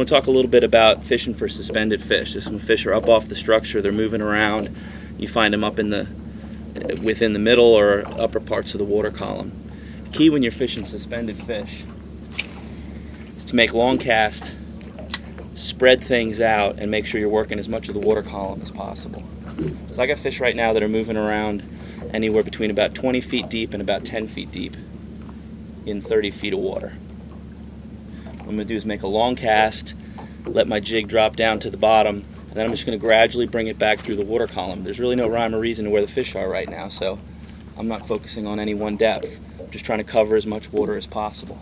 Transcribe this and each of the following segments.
want to talk a little bit about fishing for suspended fish. This when fish are up off the structure, they're moving around. You find them up within the middle or upper parts of the water column. Key when you're fishing suspended fish is to make long casts, spread things out, and make sure you're working as much of the water column as possible. So I got fish right now that are moving around anywhere between about 20 feet deep and about 10 feet deep in 30 feet of water. What I'm going to do is make a long cast, let my jig drop down to the bottom, and then I'm just going to gradually bring it back through the water column. There's really no rhyme or reason to where the fish are right now, so I'm not focusing on any one depth. I'm just trying to cover as much water as possible.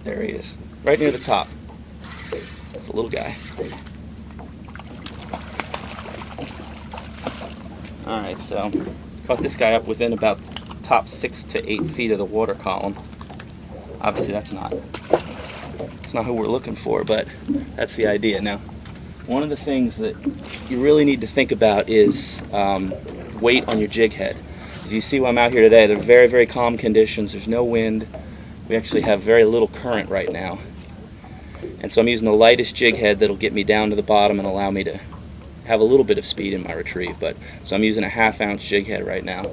There he is, right near the top. That's a little guy. Alright, so caught this guy up within about the top 6 to 8 feet of the water column. Obviously it's not who we're looking for, but that's the idea. Now, one of the things that you really need to think about is weight on your jig head. As you see, while I'm out here today, they're very, very calm conditions. There's no wind. We actually have very little current right now. And so I'm using the lightest jig head that'll get me down to the bottom and allow me to have a little bit of speed in my retrieve. So I'm using a 1/2 ounce jig head right now.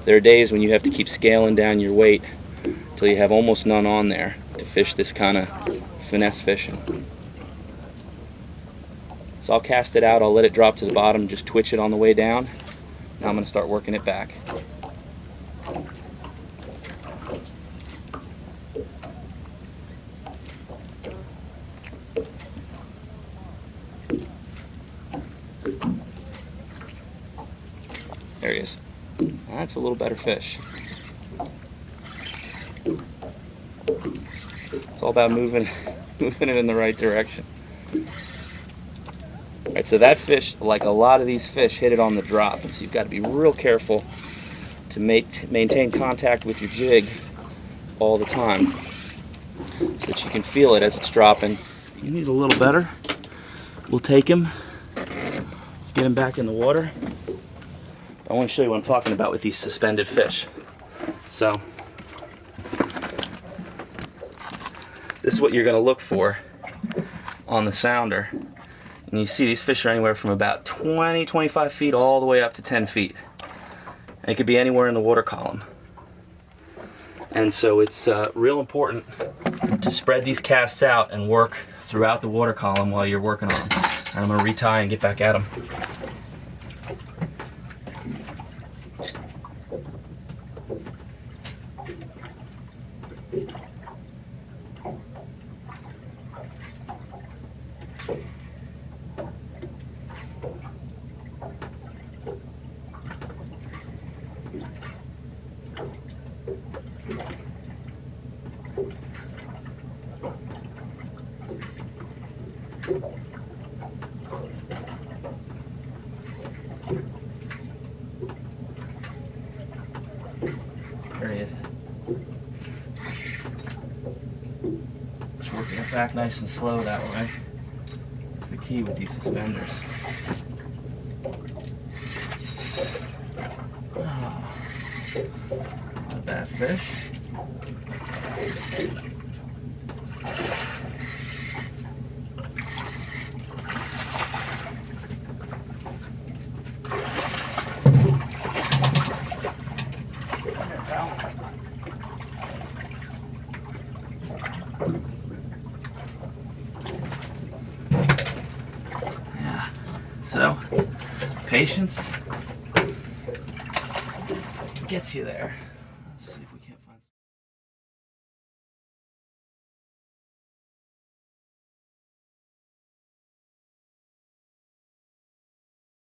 There are days when you have to keep scaling down your weight until you have almost none on there to fish this kind of finesse fishing. So I'll cast it out, I'll let it drop to the bottom, just twitch it on the way down. Now I'm going to start working it back. There he is. That's a little better fish. It's all about moving it in the right direction. Alright, so that fish, like a lot of these fish, hit it on the drop, and so you've got to be real careful to maintain contact with your jig all the time so that you can feel it as it's dropping. He's a little better. We'll take him. Let's get him back in the water. I want to show you what I'm talking about with these suspended fish. So, this is what you're going to look for on the sounder. And you see these fish are anywhere from about 20, 25 feet all the way up to 10 feet. And it could be anywhere in the water column. And so it's real important to spread these casts out and work throughout the water column while you're working on them. And I'm going to retie and get back at them. There he is. Just working it back nice and slow that way. That's the key with these suspenders. Oh, not a bad fish. Yeah, so patience gets you there.